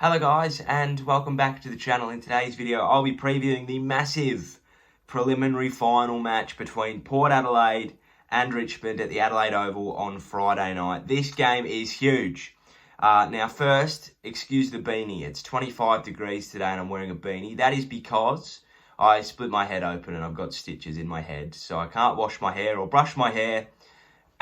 Hello guys, and welcome back to the channel. In today's video I'll be previewing the massive preliminary final match between Port Adelaide and Richmond at the Adelaide Oval on Friday night. This game is huge. Now first, excuse the beanie. It's 25 degrees today and I'm wearing a beanie. That is because I split my head open and I've got stitches in my head, so I can't wash my hair or brush my hair.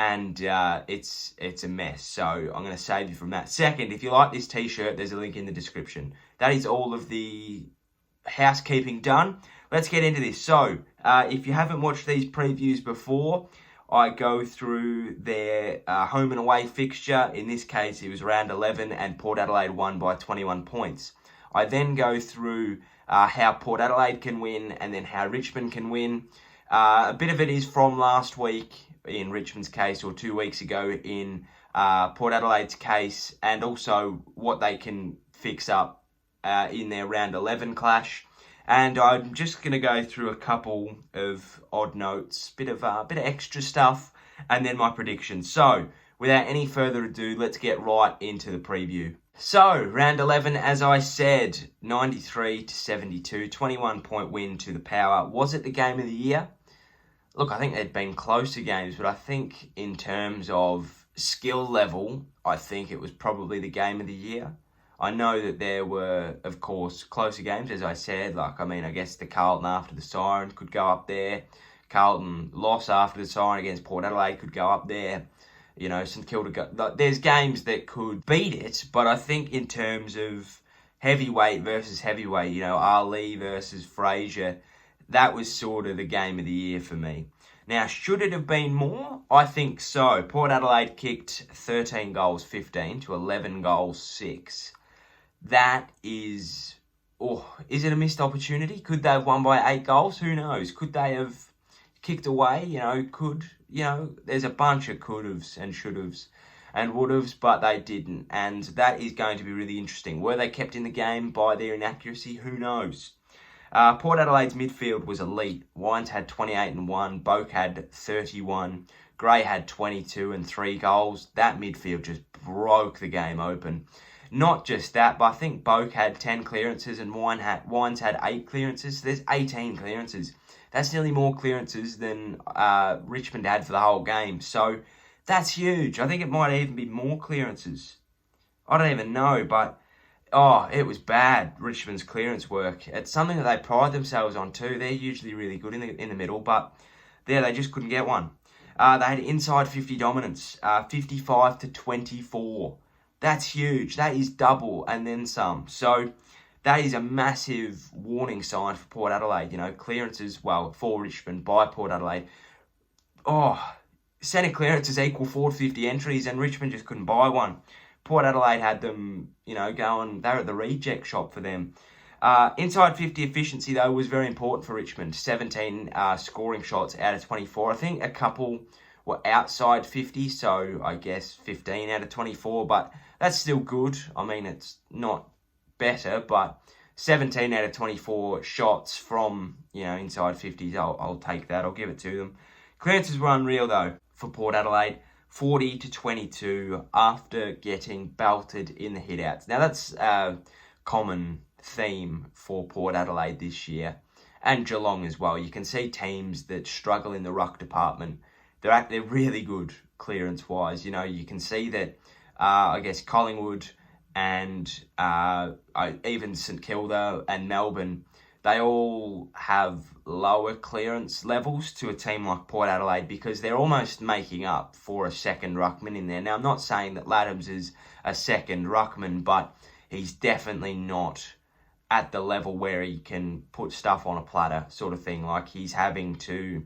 And it's a mess, so I'm going to save you from that. Second, if you like this t-shirt, there's a link in the description. That is all of the housekeeping done. Let's get into this. So, if you haven't watched these previews before, I go through their home and away fixture. In this case, it was round 11 and Port Adelaide won by 21 points. I then go through how Port Adelaide can win and then how Richmond can win. A bit of it is from last week, in Richmond's case, or 2 weeks ago in Port Adelaide's case, and also what they can fix up in their round 11 clash. And I'm just going to go through a couple of odd notes, bit of extra stuff, and then my predictions. So without any further ado, let's get right into the preview. So round 11, as I said, 93-72, 21-point win to the Power. Was it the game of the year? Look, I think there'd been closer games, but I think in terms of skill level, I think it was probably the game of the year. I know that there were, of course, closer games, as I said. I guess the Carlton after the siren could go up there. Carlton loss after the siren against Port Adelaide could go up there. You know, St Kilda, there's games that could beat it, but I think in terms of heavyweight versus heavyweight, you know, Ali versus Fraser, that was sort of the game of the year for me. Now, should it have been more? I think so. Port Adelaide kicked 13 goals 15 to 11 goals 6. That is... is it a missed opportunity? Could they have won by 8 goals? Who knows? Could they have kicked away? There's a bunch of could-haves and should-haves and would-haves, but they didn't. And that is going to be really interesting. Were they kept in the game by their inaccuracy? Who knows? Port Adelaide's midfield was elite. Wines had 28 and 1. Boak had 31. Gray had 22 and 3 goals. That midfield just broke the game open. Not just that, but I think Boak had 10 clearances and Wines had 8 clearances. So there's 18 clearances. That's nearly more clearances than Richmond had for the whole game. So that's huge. I think it might even be more clearances. I don't even know, but... it was bad, Richmond's clearance work. It's something that they pride themselves on too. They're usually really good in the middle, but there they just couldn't get one. They had inside 50 dominance, 55-24. That's huge. That is double and then some. So that is a massive warning sign for Port Adelaide. You know, clearances, for Richmond by Port Adelaide. Centre clearances equal 450 entries and Richmond just couldn't buy one. Port Adelaide had them, going, they were at the reject shop for them. Inside 50 efficiency, though, was very important for Richmond. 17 scoring shots out of 24. I think a couple were outside 50, so I guess 15 out of 24, but that's still good. I mean, it's not better, but 17 out of 24 shots from, inside 50s, I'll take that. I'll give it to them. Clearances were unreal, though, for Port Adelaide. 40-22 after getting belted in the hitouts. Now, that's a common theme for Port Adelaide this year, and Geelong as well. You can see teams that struggle in the ruck department. They're really good clearance-wise. You can see that, I guess, Collingwood and even St Kilda and Melbourne, they all have lower clearance levels to a team like Port Adelaide because they're almost making up for a second ruckman in there. Now, I'm not saying that Laddams is a second ruckman, but he's definitely not at the level where he can put stuff on a platter sort of thing. Like, he's having to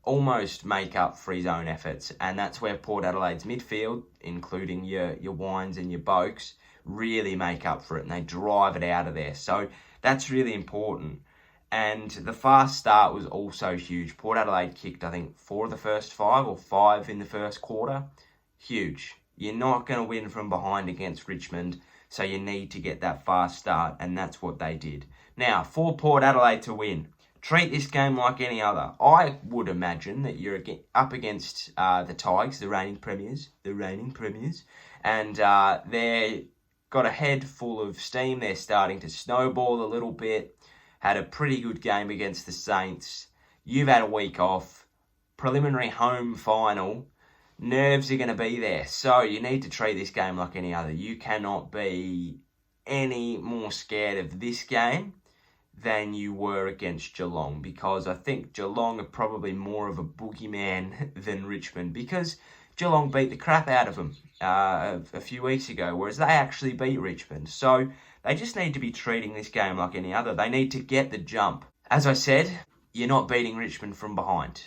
almost make up for his own efforts. And that's where Port Adelaide's midfield, including your Wines and your Boaks, really make up for it and they drive it out of there. So that's really important. And the fast start was also huge. Port Adelaide kicked, I think, 4 of the first 5 or 5 in the first quarter. Huge. You're not going to win from behind against Richmond, so you need to get that fast start, and that's what they did. Now, for Port Adelaide to win, treat this game like any other. I would imagine that you're up against the Tigers, the reigning premiers, and they're got a head full of steam. They're starting to snowball a little bit. Had a pretty good game against the Saints. You've had a week off. Preliminary home final. Nerves are going to be there. So you need to treat this game like any other. You cannot be any more scared of this game than you were against Geelong, because I think Geelong are probably more of a boogeyman than Richmond, because Geelong beat the crap out of them a few weeks ago, whereas they actually beat Richmond. So they just need to be treating this game like any other. They need to get the jump. As I said, you're not beating Richmond from behind.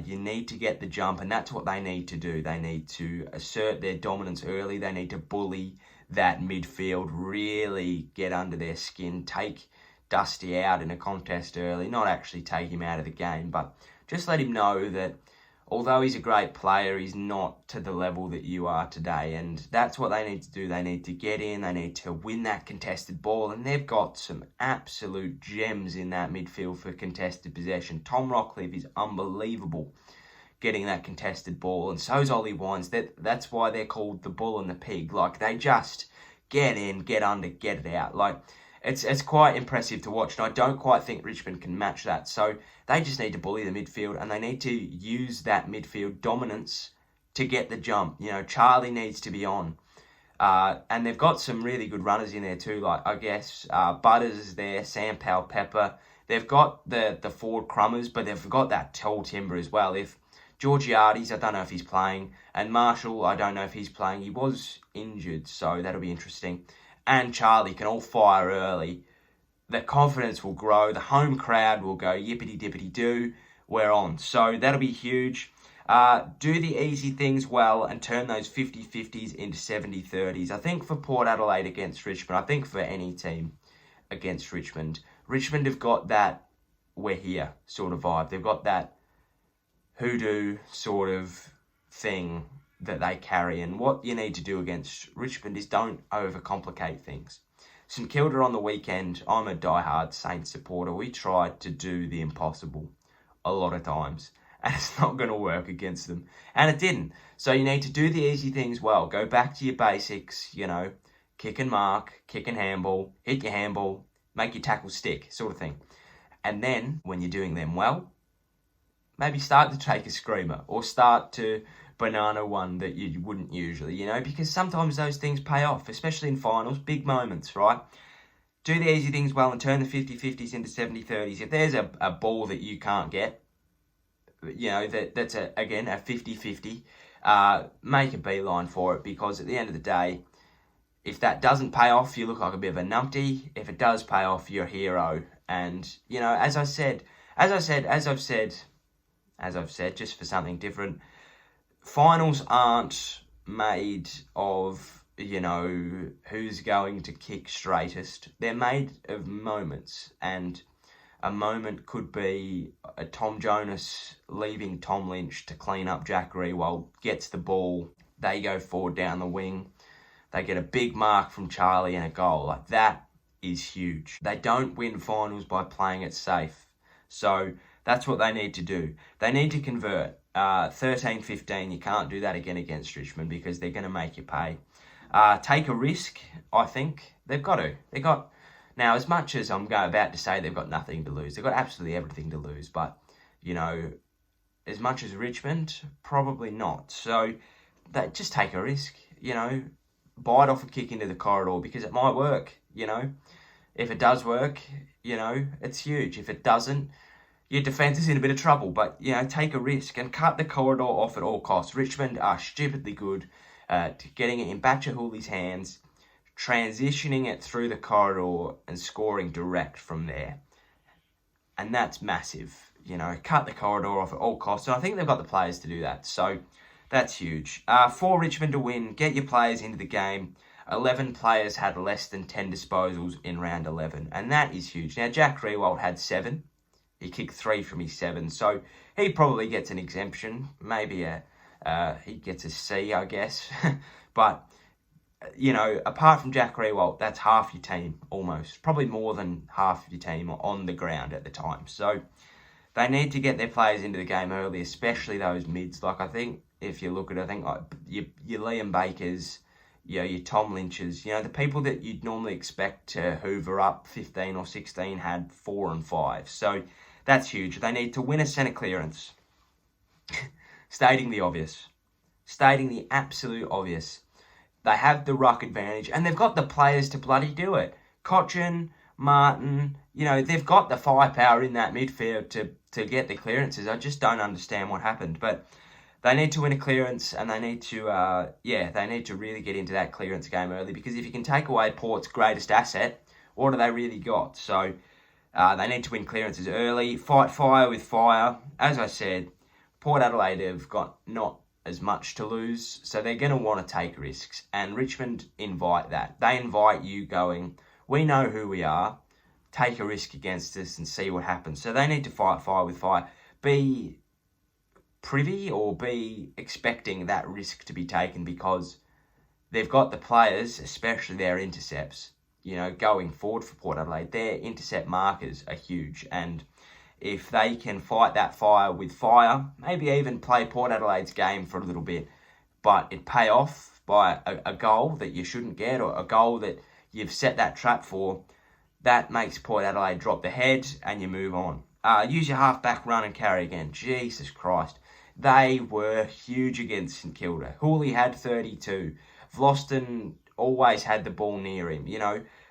You need to get the jump, and that's what they need to do. They need to assert their dominance early. They need to bully that midfield, really get under their skin, take Dusty out in a contest early, not actually take him out of the game, but just let him know that although he's a great player, he's not to the level that you are today. And that's what they need to do. They need to get in, they need to win that contested ball, and they've got some absolute gems in that midfield for contested possession. Tom Rockcliffe is unbelievable getting that contested ball, and so's Ollie Wines. That's why they're called the bull and the pig. Like, they just get in, get under, get it out. Like, it's quite impressive to watch, and I don't quite think Richmond can match that. So they just need to bully the midfield, and they need to use that midfield dominance to get the jump. You know, Charlie needs to be on. And they've got some really good runners in there too, like, I guess, Butters is there, Sam Powell-Pepper. They've got the forward crummers, but they've got that tall timber as well. If Georgiades, I don't know if he's playing, and Marshall, I don't know if he's playing. He was injured, so that'll be interesting. And Charlie can all fire early. The confidence will grow. The home crowd will go yippity-dippity-doo. We're on. So that'll be huge. Do the easy things well and turn those 50-50s into 70-30s. I think for Port Adelaide against Richmond, I think for any team against Richmond, Richmond have got that we're here sort of vibe. They've got that hoodoo sort of thing that they carry, and what you need to do against Richmond is don't overcomplicate things. St Kilda on the weekend, I'm a diehard Saints supporter. We tried to do the impossible a lot of times, and it's not going to work against them, and it didn't. So you need to do the easy things well. Go back to your basics, you know, kick and mark, kick and handball, hit your handball, make your tackle stick, sort of thing. And then when you're doing them well, maybe start to take a screamer, or start to banana one that you wouldn't usually, you know, because sometimes those things pay off, especially in finals, big moments, right? Do the easy things well and turn the 50-50s into 70-30s. If there's a ball that you can't get, you know, that's again a 50-50, make a beeline for it, because at the end of the day, if that doesn't pay off, you look like a bit of a numpty. If it does pay off, you're a hero. And, you know, as I've said, just for something different, finals aren't made of, you know, who's going to kick straightest. They're made of moments, and a moment could be a Tom Jonas leaving Tom Lynch to clean up Jack Riewoldt, gets the ball, they go forward down the wing, they get a big mark from Charlie and a goal. Like, that is huge. They don't win finals by playing it safe. So that's what they need to do. They need to convert. 13-15, you can't do that again against Richmond, because they're going to make you pay. Take a risk, I think. They've got to. Now, as much as I'm about to say they've got nothing to lose, they've got absolutely everything to lose. But, you know, as much as Richmond, probably not. So just take a risk, you know. Bite off a kick into the corridor, because it might work, you know. If it does work, you know, it's huge. If it doesn't, your defence is in a bit of trouble. But, you know, take a risk and cut the corridor off at all costs. Richmond are stupidly good at getting it in Batchahooli's hands, transitioning it through the corridor and scoring direct from there. And that's massive. You know, cut the corridor off at all costs. And I think they've got the players to do that. So that's huge. For Richmond to win, get your players into the game. 11 players had less than 10 disposals in round 11. And that is huge. Now, Jack Riewoldt had 7. He kicked 3 from his 7. So he probably gets an exemption. Maybe he gets a C, I guess. But, you know, apart from Jack Riewoldt, that's half your team, almost. Probably more than half of your team on the ground at the time. So they need to get their players into the game early, especially those mids. Like, I think, if you look at it, I think like your Liam Bakers, your Tom Lynch's, the people that you'd normally expect to hoover up 15 or 16 had 4 and 5. So that's huge. They need to win a centre clearance. Stating the obvious. Stating the absolute obvious. They have the ruck advantage, and they've got the players to bloody do it. Cochin, Martin, they've got the firepower in that midfield to get the clearances. I just don't understand what happened. But they need to win a clearance, and they need to, they need to really get into that clearance game early, because if you can take away Port's greatest asset, what do they really got? So they need to win clearances early, fight fire with fire. As I said, Port Adelaide have got not as much to lose, so they're going to want to take risks, and Richmond invite that. They invite you going, we know who we are, take a risk against us and see what happens. So they need to fight fire with fire. Be privy or be expecting that risk to be taken, because they've got the players, especially their intercepts, going forward for Port Adelaide. Their intercept markers are huge, and if they can fight that fire with fire, maybe even play Port Adelaide's game for a little bit, but it pay off by a goal that you shouldn't get, or a goal that you've set that trap for, that makes Port Adelaide drop the head and you move on. Use your half-back run and carry again. Jesus Christ. They were huge against St Kilda. Hooley had 32. Vlosten always had the ball near him.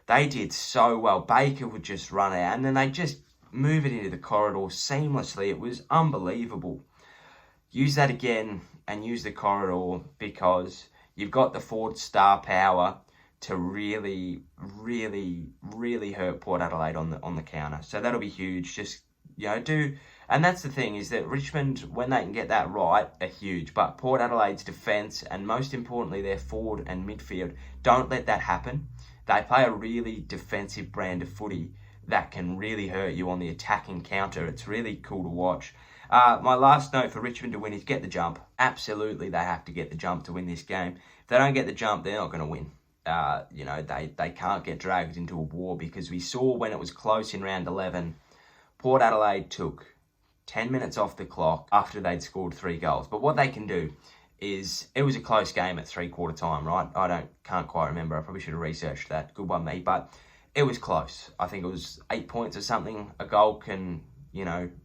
They did so well. Baker would just run out, and then they just move it into the corridor seamlessly. It was unbelievable. Use that again and use the corridor, because you've got the forward star power to really, really, really hurt Port Adelaide on the counter. So that'll be huge. Just, and that's the thing, is that Richmond, when they can get that right, are huge. But Port Adelaide's defence, and most importantly their forward and midfield, don't let that happen. They play a really defensive brand of footy that can really hurt you on the attacking counter. It's really cool to watch. My last note for Richmond to win is get the jump. Absolutely, they have to get the jump to win this game. If they don't get the jump, they're not going to win. They can't get dragged into a war, because we saw when it was close in round 11, Port Adelaide took 10 minutes off the clock after they'd scored 3 goals. But what they can do is, it was a close game at 3/4 time, right? Can't quite remember. I probably should have researched that. Good one, me. But it was close. I think it was 8 points or something. A goal can,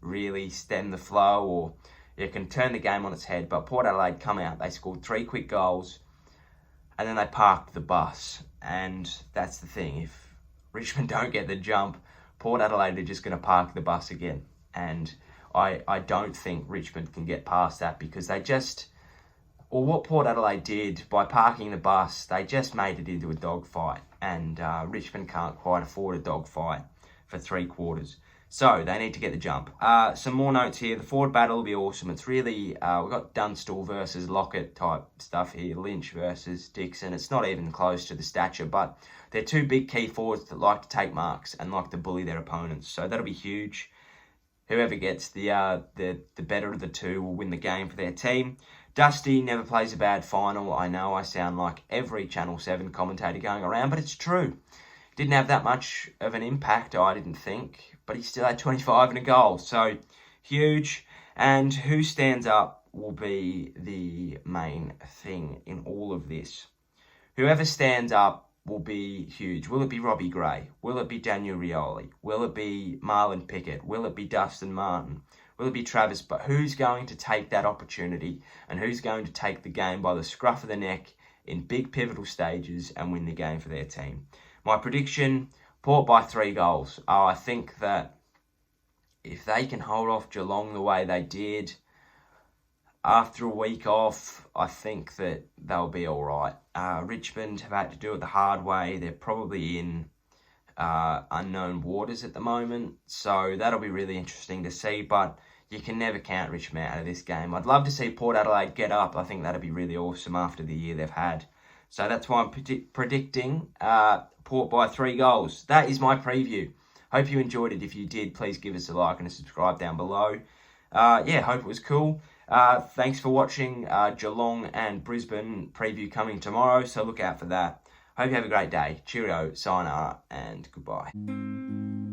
really stem the flow, or it can turn the game on its head. But Port Adelaide come out, they scored 3 quick goals, and then they parked the bus. And that's the thing. If Richmond don't get the jump, Port Adelaide are just going to park the bus again. And I don't think Richmond can get past that, because what Port Adelaide did by parking the bus, they just made it into a dogfight. And Richmond can't quite afford a dogfight for 3/4. So they need to get the jump. Some more notes here. The forward battle will be awesome. It's really, we've got Dunstall versus Lockett type stuff here. Lynch versus Dixon. It's not even close to the stature, but they're 2 big key forwards that like to take marks and like to bully their opponents. So that'll be huge. Whoever gets the better of the 2 will win the game for their team. Dusty never plays a bad final. I know I sound like every Channel 7 commentator going around, but it's true. Didn't have that much of an impact, I didn't think, but he still had 25 and a goal. So, huge. And who stands up will be the main thing in all of this. Whoever stands up will be huge. Will it be Robbie Gray? Will it be Daniel Rioli? Will it be Marlon Pickett? Will it be Dustin Martin? Will it be Travis? But who's going to take that opportunity, and who's going to take the game by the scruff of the neck in big pivotal stages and win the game for their team? My prediction, Port by 3 goals. I think that if they can hold off Geelong the way they did after a week off, I think that they'll be all right. Richmond have had to do it the hard way. They're probably in unknown waters at the moment, so that'll be really interesting to see. But you can never count Richmond out of this game. I'd love to see Port Adelaide get up. I think that'd be really awesome after the year they've had. So that's why I'm predicting Port by 3 goals. That is my preview. Hope you enjoyed it. If you did, please give us a like and a subscribe down below. Hope it was cool. Thanks for watching. Geelong and Brisbane preview coming tomorrow, so look out for that. Hope you have a great day. Cheerio, sayonara, and goodbye.